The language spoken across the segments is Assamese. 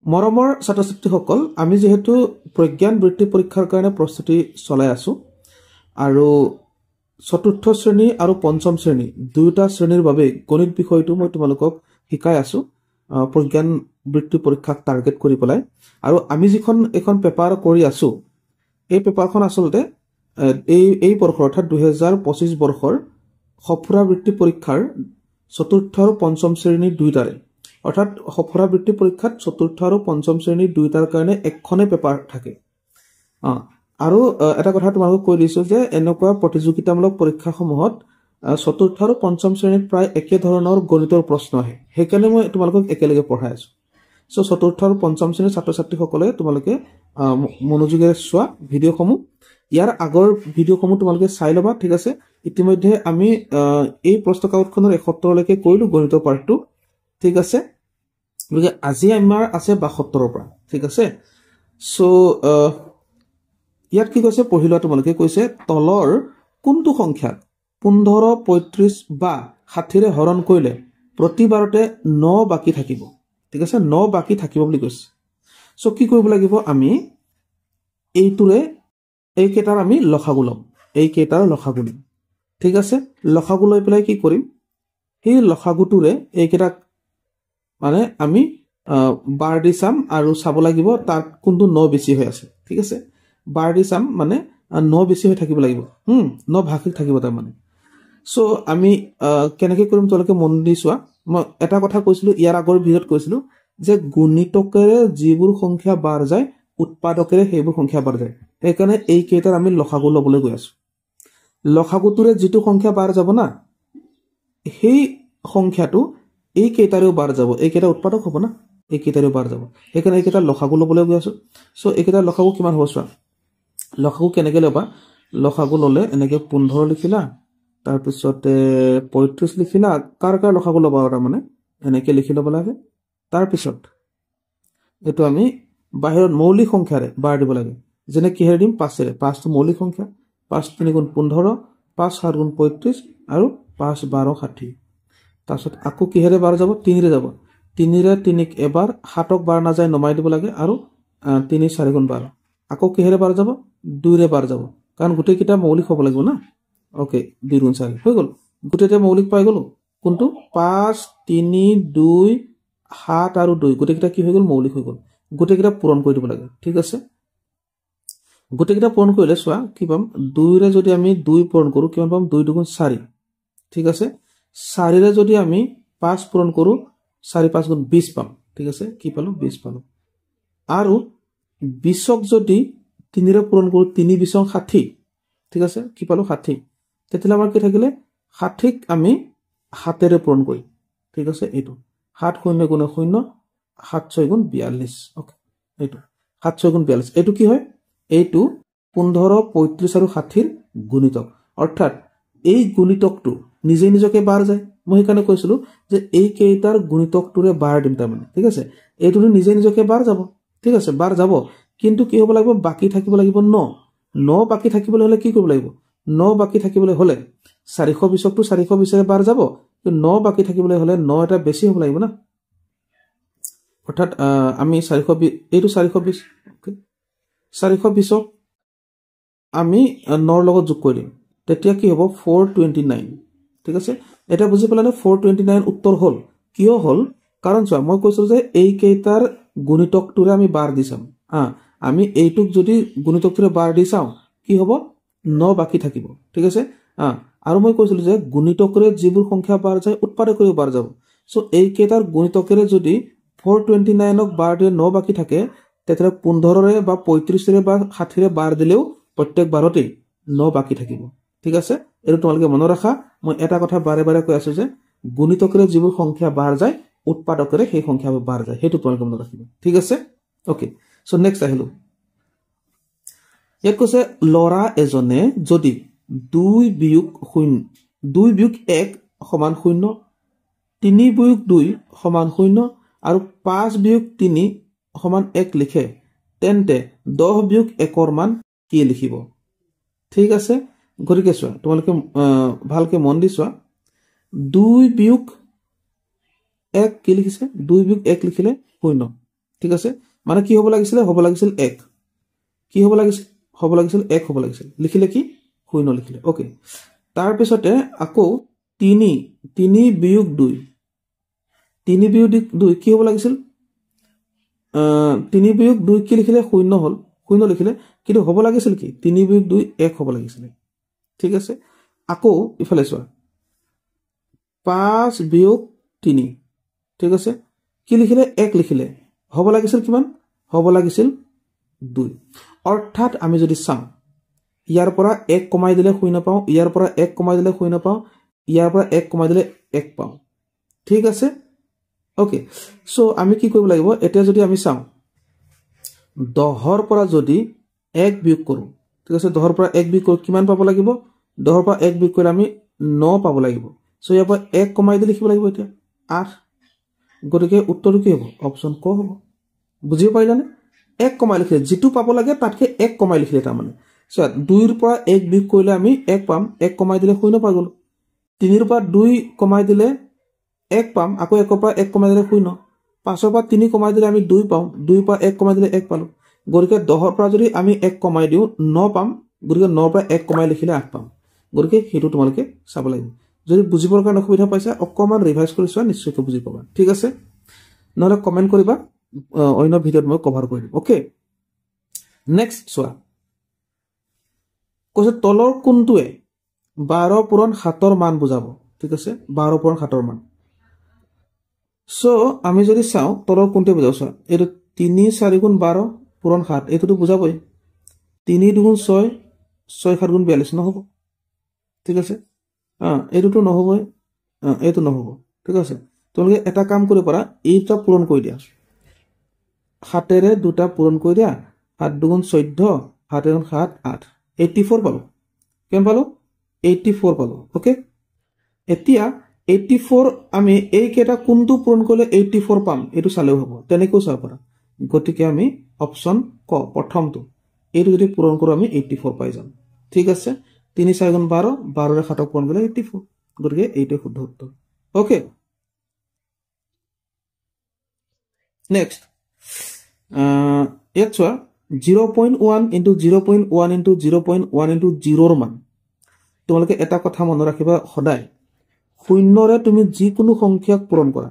মৰমৰ ছাত্ৰ-ছাত্ৰীসকল আমি যেহেতু প্ৰজ্ঞান বৃত্তি পৰীক্ষাৰ কাৰণে প্ৰস্তুতি চলাই আছো আৰু চতুৰ্থ শ্ৰেণী আৰু পঞ্চম শ্ৰেণী দুয়োটা শ্ৰেণীৰ বাবে গণিত বিষয়টো মই তোমালোকক শিকাই আছো প্ৰজ্ঞান বৃত্তি পৰীক্ষাক টাৰ্গেট কৰি পেলাই আৰু আমি যিখন এখন পেপাৰ কৰি আছো এই পেপাৰখন আসলতে এই বৰ্ষৰ অৰ্থাৎ 2025 বৰ্ষৰ সফুৰা বৃত্তি পৰীক্ষাৰ চতুৰ্থ আৰু পঞ্চম শ্ৰেণী দুইটাৰে অৰ্থাৎ সফুৰা বৃত্তি পৰীক্ষাত চতুৰ্থ আৰু পঞ্চম শ্ৰেণী দুইটাৰ কাৰণে একখনে পেপাৰ থাকে আৰু এটা কথা তোমালোকক কৈ দিছো যে এনেকুৱা প্ৰতিযোগিতামূলক পৰীক্ষাসমূহত চতুৰ্থ আৰু পঞ্চম শ্ৰেণীত প্ৰায় একে ধৰণৰ গণিতৰ প্ৰশ্ন আহে সেইকাৰণে মই তোমালোকক একেলগে পঢ়াই আছো সো চতুৰ্থ আৰু পঞ্চম শ্ৰেণীৰ ছাত্ৰ-ছাত্ৰীসকলে তোমালোকে মনোযোগেৰে চোৱা ভিডিঅ'সমূহ ইয়াৰ আগৰ ভিডিঅ'সমূহ তোমালোকে চাই লবা ঠিক আছে ইতিমধ্যে আমি এই প্ৰশ্নকাকতখনৰ 71 লৈকে কৰিলো গণিতৰ পাৰ্টটো ঠিক আছে গতিকে আজি আমাৰ আছে 72 পৰা ঠিক আছে সো ইয়াত কি কৈছে পঢ়িলা তোমালোকে কৈছে তলৰ কোনটো সংখ্যাক 15 35 বা 60 ৰে হৰণ কৰিলে প্ৰতিবাৰতে 9 বাকি থাকিব ঠিক আছে 9 বাকি থাকিব বুলি কৈছে সো কি কৰিব লাগিব আমি এইটোৰে এই কেটাৰ আমি লসাগু লম এই কেটাৰ লসাগু লম ঠিক আছে লসাগু লৈ পেলাই কি কৰিম এই লসাগুটোৰে এই কেটা মানে আমি বাৰ দি চাম আৰু চাব লাগিব তাৰ কোনটো 9 বেছি হৈ আছে ঠিক আছে বাৰ দি চাম মানে 9 বেছি হৈ থাকিব লাগিব 9 ভাগ থাকিব তাৰ মানে সো আমি কেনেকৈ কৰিম তোমালোকে মন দি চোৱা মই এটা কথা কৈছিলো ইয়াৰ আগৰ ভিডিঅ'ত কৈছিলো যে গুণিতকেৰে যিবোৰ সংখ্যা বাৰ যায় উৎপাদকেৰে সেইবোৰ সংখ্যা বাৰ যায় সেইকাৰণে এই কেইটাৰ আমি লসাগু লবলৈ গৈ আছো লসাগুটোৰে যিটো সংখ্যা বাৰ যাব না সেই সংখ্যাটো এই কেইটাৰেও বাৰ যাব এই কেইটা উৎপাদক হ'ব না এই কেইটাৰেও বাৰ যাব সেইকাৰণে এই কেইটা লসাগু লবলৈ গৈ আছো সো এই কেইটা লসাগু কিমান হ'ব চোৱা লসাগু কেনেকৈ লবা লসাগু ললে এনেকৈ 15 লিখিলা তাৰ পিছতে 35 লিখিলা কাৰ লসাগু লবা আৰু মানে এনেকৈ লিখি ল'ব লাগে তাৰ পিছত এটো আমি বাহিৰত মৌলিক সংখ্যাৰে বাৰ দিব লাগে যেনে কিহেৰে দিম 5 ৰে 5 টো মৌলিক সংখ্যা 5 3 গুণ 15 5 7 গুণ 35 আৰু 5 12 60 তাৰপিছত আকৌ কিহেৰে বাৰ যাব 3 ৰে যাব 3 ৰে 3ক এবাৰ 7ক বাৰ না যায় নমাই দিব লাগে আৰু 3 4 গুণ 12 আকৌ কিহেৰে বাৰ যাব 2 ৰে বাৰ যাব কাৰণ গোটেই কিটা মৌলিক হ'ব লাগিব না ওকে 2 গুণ 4 হৈ গল গোটেইতে মৌলিক পাই গলো কোনটো 5 3 2 7 আৰু 2 গোটেই কিটা কি হৈ গল মৌলিক হৈ গল গোটেই কিটা পূৰণ কৰি দিব লাগে ঠিক আছে গোটেই কিটা পূৰণ কৰিলে চোৱা কি পাম 2 ৰে যদি আমি 2 পূৰণ কৰো কিমান পাম 2 2 গুণ 4 ঠিক আছে 4 ৰে যদি আমি 5 পূৰণ কৰো 4 5 গুণ 20 পাম ঠিক আছে কি পালো 20 পালো আৰু 20ক যদি 3 ৰে পূৰণ কৰো 3 20 60 ঠিক আছে কি পালো 60 তেতিয়ালে আমাৰ কি থাকিলে 60ক আমি 7 ৰে পূৰণ কৰিম ঠিক আছে এইটো 7 0 গুণ 0 7 6 গুণ 42 ওকে এইটো 7 6 গুণ 42 এইটো কি হয় এইটো 15 35 আৰু 60ৰ গুণিতক অৰ্থাৎ এই গুণিতকটো নিজে নিজকে বাৰ যায় মই সেইকাৰণে কৈছিলো যে এই কেইটাৰ গুণিতকটোৰে বাৰ দিম তাৰ মানে ঠিক আছে এইটো নিজে নিজকে বাৰ যাব ঠিক আছে বাৰ যাব কিন্তু কি হ'ব লাগিব বাকি থাকিব লাগিব 9 বাকি থাকিবলৈ হলে কি কৰিব লাগিব 9 বাকি থাকিবলৈ হলে 420 টো 420 ৰে বাৰ যাব কিন্তু 9 বাকি থাকিবলৈ হলে 9 এটা বেছি হ'ব লাগিব না অৰ্থাৎ আমি 420 এইটো 420 ওকে 420ক আমি 9 ৰ লগত যোগ কৰি দিম তেতিয়া কি হ'ব 429 ঠিক আছে এটা বুজি পালানে 429 উত্তৰ হল কিয় হল কাৰণ চোৱা মই কৈছো যে এই কেইটাৰ গুণিতকটোৰে আমি বাৰ দি চাম আমি এইটোক যদি গুণিতকটোৰে বাৰ দি চাও কি হ'ব 9 বাকি থাকিব ঠিক আছে আৰু মই কৈছিলো যে গুণিতকৰে যিবোৰ সংখ্যা বাৰ যায় উৎপাদকৰেও বাৰ যাব সো এই কেইটাৰ গুণিতকৰে যদি 429ক বাৰ দিয়ে 9 বাকি থাকে তেতিয়া 15 ৰে বা 35 ৰে বা 60 ৰে বাৰ দিলেও প্ৰত্যেক বাৰতে 9 বাকি থাকিব ঠিক আছে এটো তোমালোকে মনত ৰাখা মই এটা কথা বাৰে বাৰে কৈ আছো যে গুণিতকৰে যিবোৰ সংখ্যা বাৰ যায় উৎপাদকৰে সেই সংখ্যাবোৰ বাৰ যায় হেতু তোমালোকে মনত ৰাখিবা ঠিক আছে ওকে সো নেক্সট আহিলো ইয়াত কৈছে লৰা এজনে যদি 2 বিয়োগ 1 সমান 0 3 বিয়োগ 2 সমান 0 আৰু 5 বিয়োগ 3 সমান 1 লিখে তেন্তে 10 বিয়োগ 1ৰ মান কি লিখিব ঠিক আছে গৰিকে চোৱা তোমালোকে ভালকে মন দি চোৱা 2 বিয়োগ 1 কি লিখিছে 2 বিয়োগ 1 লিখিলে 0 ঠিক আছে মানে কি হ'ব লাগিছিল 1 কি হ'ব লাগিছিল 1 হ'ব লাগিছিল লিখিলে কি 0 লিখিলে ওকে তাৰ পিছতে আকৌ 3 বিয়োগ 2 3 বিয়োগ 2 কি হ'ব লাগিছিল 3 বিয়োগ 2 কি লিখিলে 0 হ'ল 0 লিখিলে কিন্তু হ'ব লাগিছিল কি 3 বিয়োগ 2 1 হ'ব লাগিছিল ঠিক আছে আকৌ ইফালে চোৱা 5 বিয়োগ 3 ঠিক আছে কি লিখিলে 1 লিখিলে হ'ব লাগিছিল কিমান হ'ব লাগিছিল 2 অৰ্থাৎ আমি যদি চাওঁ ইয়াৰ পৰা 1 কমাই দিলে 0 পাওঁ ইয়াৰ পৰা 1 কমাই দিলে 0 পাওঁ ইয়াৰ পৰা 1 কমাই দিলে 1 পাওঁ ঠিক আছে ওকে সো আমি কি কৰিব লাগিব এতিয়া যদি আমি চাওঁ 10 ৰ পৰা যদি 1 বিয়োগ কৰো ঠিক আছে 10 ৰ পৰা 1 বিয়োগ কিমান পাব লাগিব 10 ৰ পৰা 1 বিয়োগ কৰি আমি 9 পাব লাগিব সো ইয়াৰ পৰা 1 কমাই দিলে লিখিব লাগিব এতিয়া 8 গতিকে উত্তৰটো কি হ'ব অপচন ক হ'ব বুজিব পাৰিলানে 1 কমাই লিখিলে যেটো পাব লাগে তাতকে 1 কমাই লিখিলে তাৰ মানে সো 2 ৰ পৰা 1 বিয়োগ কৰিলে আমি 1 পাম 1 কমাই দিলে 0 পাই গলো 3 ৰ পৰা 2 কমাই দিলে 1 পাম আকৌ 1 ৰ পৰা 1 কমাই দিলে 0 5 ৰ পৰা 3 কমাই দিলে আমি 2 পাম 2 ৰ পৰা 1 কমাই দিলে 1 পালো গতিকে 10 ৰ পৰা যদি আমি 1 কমাই দিও 9 পাম গতিকে 9 ৰ পৰা 1 কমাই লিখিলে 8 পাম গতিকে হেতু তোমালোকে চাব লাগিব যদি বুজিবৰ কাৰণে অসুবিধা পাইছা অকমান ৰিভাইজ কৰি চোৱা নিশ্চয়কৈ বুজি পাবা ঠিক আছে নহলে কমেন্ট কৰিবা অন্য ভিডিঅত মই কভাৰ কৰিম ওকে নেক্সট চোৱা কৈছে তলৰ কোনটোৱে 12 পূৰণ 7 ৰ মান বুজাব ঠিক আছে 12 পূৰণ 7 ৰ মান সো আমি যদি চাওঁ তলৰ কোনটোৱে বুজাব চোৱা এটো 3 4 গুণ 12 পূৰণ 7 এটোটো বুজাবই 3 2 গুণ 6 6 7 গুণ 42 নহব ঠিক আছে এটোটো নহবই এটো নহব ঠিক আছে তোমালোকে এটা কাম কৰিব পাৰা এইটা পূৰণ কৰি দিয়া 7 ৰে দুটা পূৰণ কৰি দিয়া 7 2 গুণ 14 7 গুণ 7 8 84 পালো কেন পালো 84 পালো ওকে এতিয়া 84 আমি এই কেটা কোনটো পূৰণ কৰিলে 84 পাম এটো চালেও হ'ব তেনেকৈ চাব পাৰা গতিকে আমি অপচন ক প্ৰথমটো এইটো যদি পূৰণ কৰো আমি 84 পাই যাম ঠিক আছে 3 4 গুণ 12 12 ৰে 7 পূৰণ কৰিলে 84 গতিকে এইটো শুদ্ধ উত্তৰ ওকে নেক্সট ইয়াত চোৱা 0.1 into 0.1 into 0.1 into 0 ৰ মান তোমালোকে এটা কথা মনত ৰাখিবা সদায় শূন্যৰে তুমি যিকোনো সংখ্যাক পূৰণ কৰা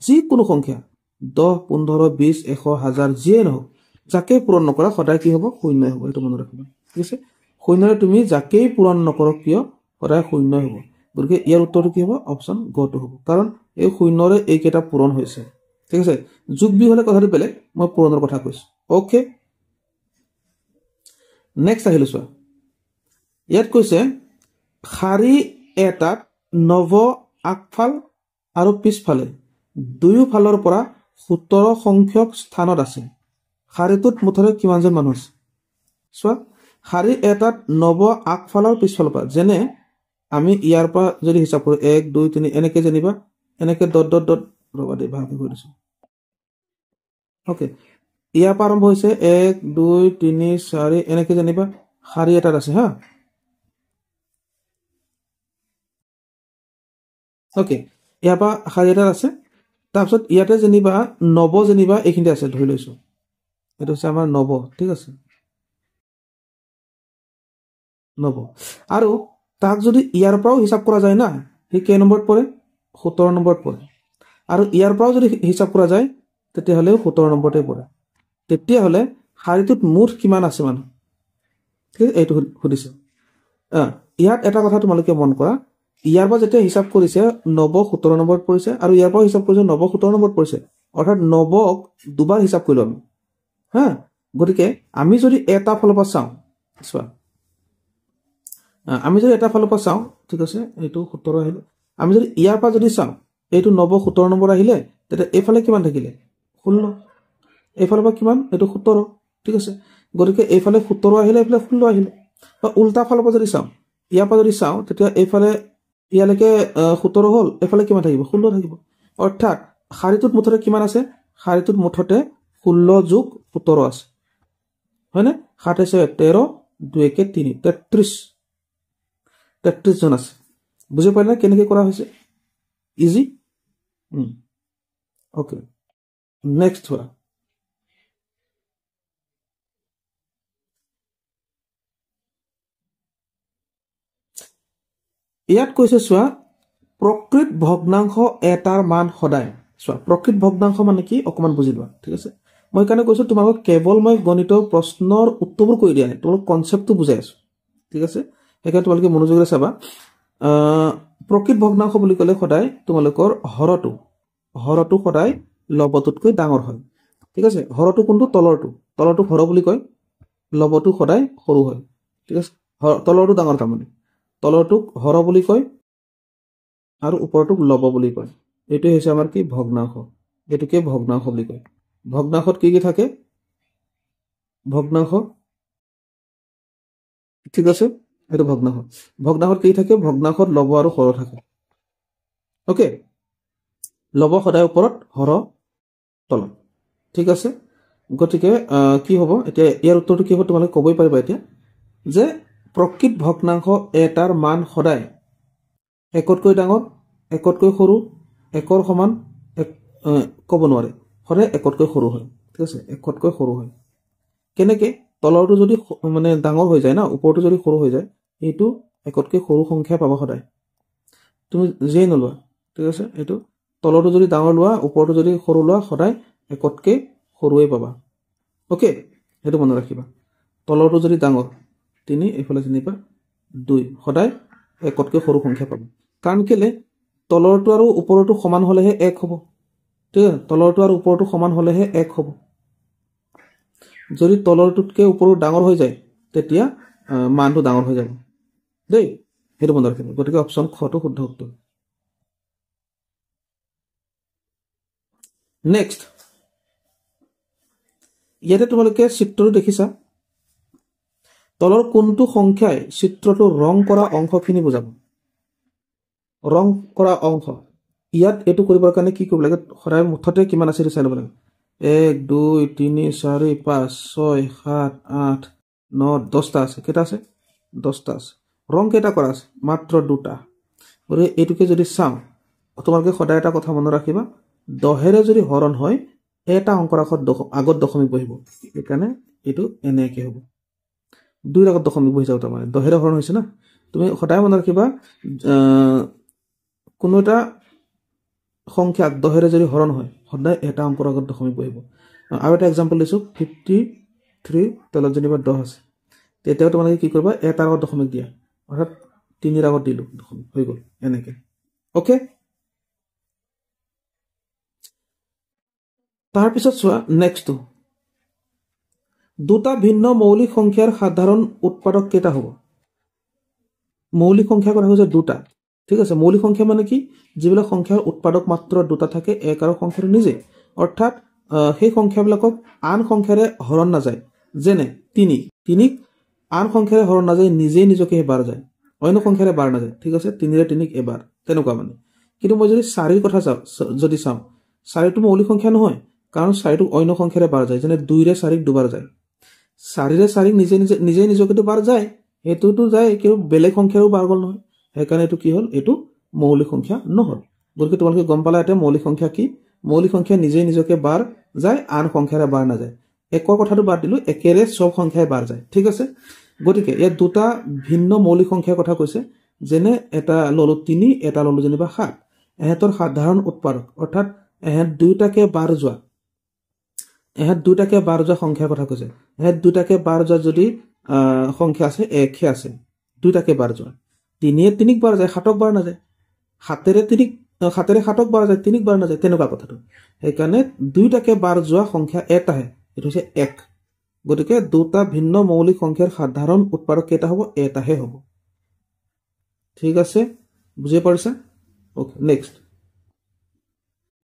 যিকোনো সংখ্যা 10 15 20 100 1000 যিয়ে নহওক যাকে পূৰণ নকৰা সদায় কি হ'ব শূন্য হ'ব এটো মনত ৰাখিবা ঠিক আছে শূন্যৰে তুমি যাকে পূৰণ নকৰ কিয় সদায় শূন্য হ'ব গতিকে ইয়াৰ উত্তৰটো কি হ'ব অপচন গ টো হ'ব কাৰণ এই শূন্যৰে এই কেটা পূৰণ হৈছে ঠিক আছে যোগ বি হলে কথাটো বেলেগ মই পূৰণৰ কথা কৈছো ওকে নেক্সট আহিলো চোৱা ইয়াত কৈছে খাৰী এটাত নৱ আগফাল আৰু পিছফালে দুয়ো ফালৰ পৰা 17 সংখ্যক স্থানত আছে খাৰীটোত মুঠতে কিমানজন মানুহ আছে চোৱা খাৰী এটাত নৱ আগফাল আৰু পিছফালৰ পৰা যেনে আমি ইয়াৰ পৰা যদি হিচাপ কৰো 1 2 3 এনেকে জানিবা এনেকে ডট ডট ডট ৰবা দে ভাগ কৰি দিছো ওকে ইয়াৰ পৰা আৰম্ভ হৈছে 1 2 3 4 এনেকে জানিবা খাৰী এটাত আছে হা ওকে ইয়াৰ পৰা খাৰী এটাত আছে তাৰপিছত ইয়াতে জানিবা নৱ জানিবা এইখিনিতে আছে ধৰি লৈছো এটো হৈছে আমাৰ নৱ ঠিক আছে নৱ আৰু তাক যদি ইয়াৰ পৰাও হিচাপ কৰা যায় না হি কে নম্বৰত পৰে 17 নম্বৰত পৰে আৰু ইয়াৰ পৰাও যদি হিচাপ কৰা যায় তেতিয়া হলে 17 নম্বৰতে পৰে তেতিয়া হলে খাৰীটোত মুঠ কিমান আছে মানুহ ঠিক এইটো সুধিছে ইয়াত এটা কথা তোমালোকে মন কৰা ইয়াৰ পৰা যেতিয়া হিচাপ কৰিছে নৱ 17 নম্বৰত পৰিছে আৰু ইয়াৰ পৰা হিচাপ কৰিছে নৱ 17 নম্বৰত পৰিছে অৰ্থাৎ নৱক দুবাৰ হিচাপ কৰিলো আমি হা গতিকে আমি যদি এটা ফালৰ পৰা চাওঁ চোৱা আমি যদি এটা ফালৰ পৰা চাওঁ ঠিক আছে এইটো 17 আহিলে আমি যদি ইয়াৰ পৰা যদি চাওঁ এইটো নৱ 17 নম্বৰ আহিলে তেতিয়া এইফালে কিমান থাকিলে 16 এইফালৰ পৰা কিমান এইটো 17 ঠিক আছে গতিকে এইফালে 17 আহিলে এইফালে 16 আহিলে বা উল্টা ফালৰ পৰা যদি চাওঁ ইয়াৰ পৰা যদি চাওঁ তেতিয়া এইফালে ইয়ালৈকে 17 হল এইফালে কিমান থাকিব 16 থাকিব অৰ্থাৎ খাৰীটোত মুঠতে কিমান আছে খাৰীটোত মুঠতে 16 যোগ 17 আছে হয়নে 7 আছে 13 2 কে 3 33 জন আছে বুজি পাইলা কেনেকৈ কৰা হৈছে ইজি ওকে নেক্সট হোৱা ইয়াত কৈছে চোৱা প্ৰকৃত ভগ্নাংশ এটাৰ মান সদায় চোৱা প্ৰকৃত ভগ্নাংশ মানে কি অকমান বুজি লোৱা ঠিক আছে মই কাৰণে কৈছো তোমালোক কেৱল মই গণিতৰ প্ৰশ্নৰ উত্তৰবোৰ কৈ দিয়া নাই তোমালোক কনসেপ্টটো বুজাই আছো ঠিক আছে সেইকাৰণে তোমালোকে মনোযোগেৰে চাবা প্ৰকৃত ভগ্নাংশ বুলি ক'লে সদায় তোমালোকৰ হৰটো সদায় লবটোতকৈ ডাঙৰ হয় ঠিক আছে হৰটো কোনটো তলৰটো হৰ বুলি কয় লবটো সদায় সৰু হয় ঠিক আছে তলৰটো ডাঙৰ তাৰমানে তলৰটোক হৰ বুলি কয় আৰু ওপৰটোক লব বুলি কয় এইটো হৈছে আমাৰ কি ভগ্নাংশ এটোকে ভগ্নাংশ বুলি কয় ভগ্নাংশত কি কি থাকে ভগ্নাংশ ঠিক আছে এটো ভগ্নাংশত কি থাকে ভগ্নাংশত লব আৰু হৰ থাকে ওকে লব সদায় ওপৰত হৰ তলত ঠিক আছে গতিকে কি হ'ব এতিয়া ইয়াৰ উত্তৰটো কি হ'ব তোমালোকে ক'বই পাৰিবা এতিয়া যে প্ৰকৃত ভগ্নাংশ এটাৰ মান সদায় একতকৈ ডাঙৰ একতকৈ সৰু একৰ সমান ক'ব নোৱাৰে সদায় একতকৈ সৰু হয় ঠিক আছে একতকৈ সৰু হয় কেনেকে তলৰটো যদি মানে ডাঙৰ হৈ যায় না ওপৰটো যদি সৰু হৈ যায় এইটো একতকৈ সৰু সংখ্যা পাবা সদায় তুমি যেই নলোৱা ঠিক আছে এইটো তলৰটো যদি ডাঙৰ লোৱা ওপৰটো যদি সৰু লোৱা সদায় একতকৈ সৰুৱে পাবা ওকে সেইটো মনত ৰাখিবা তলৰটো যদি ডাঙৰ 3 এফালে 3 পা 2 সদায় একতকৈ সৰু সংখ্যা পাবা কাৰণ কেলে তলৰটো আৰু ওপৰটো সমান হলেহে 1 হ'ব ঠিক আছে তলৰটো আৰু ওপৰটো সমান হলেহে 1 হ'ব যদি তলৰটোতকৈ ওপৰটো ডাঙৰ হৈ যায় তেতিয়া মানটো ডাঙৰ হৈ যাব দেই সেইটো মনত ৰাখিবা গতিকে অপচন খ টো শুদ্ধ উত্তৰ নেক্সট ইয়াতে তোমালোকে চিত্ৰটো দেখিছা তলৰ কোনটো সংখ্যাই চিত্ৰটো ৰং কৰা অংশখিনি বুজাব ৰং কৰা অংশ ইয়াত এটো কৰিবৰ কাৰণে কি কৰিব লাগে সদায় মুঠতে কিমান আছে চাই ল'ব লাগে 1 2 3 4 5 6 7 8 9 10টা আছে কেটা আছে 10টা আছে ৰং কেটা কৰা আছে মাত্ৰ দুটা গৰে এটুকে যদি চাও তোমালোকে সদায় এটা কথা মনত ৰাখিবা 10 যদি হৰণ হয় এটা অংকৰ আগত দশমিক বহিব একানে এটো এনেকে হ'ব 2 আগত দশমিক বহি যাও তাৰমানে 10 হৰণ হৈছে না তুমি সদায় মনত ৰাখিবা কোনো এটা সংখ্যা 10 যদি হৰণ হয় সদায় এটা অংকৰ আগত দশমিক বহিব আৰু এটা एग्जांपल দিছো 53 তলত যেনিবা 10 আছে তেতিয়াও তোমালোকে কি কৰিবা এটা আগত দশমিক দিয়া অৰ্থাৎ 3 আগত দিলো দশমিক হৈ গল এনেকে ওকে তাৰ পিছত চোৱা নেক্সট দুটা ভিন্ন মৌলিক সংখ্যাৰ সাধাৰণ উৎপাদক কেটা হ'ব মৌলিক সংখ্যা কথা হৈছে দুটা ঠিক আছে মৌলিক সংখ্যা মানে কি যিবিলাক সংখ্যাৰ উৎপাদক মাত্ৰ দুটা থাকে এক আৰু সংখ্যাৰ নিজে অৰ্থাৎ সেই সংখ্যাবিলাকক আন সংখ্যাৰে হৰণ না যায় যেনে 3 আন সংখ্যাৰে হৰণ না যায় নিজে নিজকে বাৰ যায় অন্য সংখ্যাৰে বাৰ না যায় ঠিক আছে 3 ৰে 3 এবাৰ তেনেকুৱা মানে কিন্তু মই যদি 4 ৰ কথা যদি চাও 4 টো মৌলিক সংখ্যা নহয় কাৰণ 4 টো অন্য সংখ্যাৰে বাৰ যায় যেনে 2 ৰে 4 দুবাৰ যায় 4 ৰে 4 নিজে নিজকে বাৰ যায় এটোটো যায় কিন্তু বেলেগ সংখ্যাৰো বাৰ গল নহয় সেইকাৰণে এটো কি হল এটো মৌলিক সংখ্যা নহল গতিকে তোমালোকে গম পালা এটা মৌলিক সংখ্যা কি মৌলিক সংখ্যা নিজে নিজকে বাৰ যায় আন সংখ্যাৰে বাৰ না যায় একৰ কথাটো বাদ দিলো একেৰে সব সংখ্যাই বাৰ যায় ঠিক আছে গতিকে এই দুটা ভিন্ন মৌলিক সংখ্যাৰ কথা কৈছে যেনে এটা ললো 3 এটা ললো যেনিবা 7 এহেতৰ সাধাৰণ উৎপাদক অৰ্থাৎ এহেত দুইটাকে বাৰ যোৱা সংখ্যাৰ কথা কৈছে এহেত দুইটাকে বাৰ যোৱা যদি সংখ্যা আছে একহে আছে দুইটাকে বাৰ যোৱা 3 এ 3 বাৰ যায় 7ক বাৰ না যায় 7 ৰে 7ক বাৰ যায় 3ক বাৰ না যায় তেনেকুৱা কথাটো সেইকাৰণে দুইটাকে বাৰ যোৱা সংখ্যা এটাহে এটো হৈছে 1 গতিকে দুটা ভিন্ন মৌলিক সংখ্যাৰ সাধাৰণ উৎপাদক কেটা হ'ব এটাহে হ'ব ঠিক আছে বুজি পাইছা ওকে নেক্সট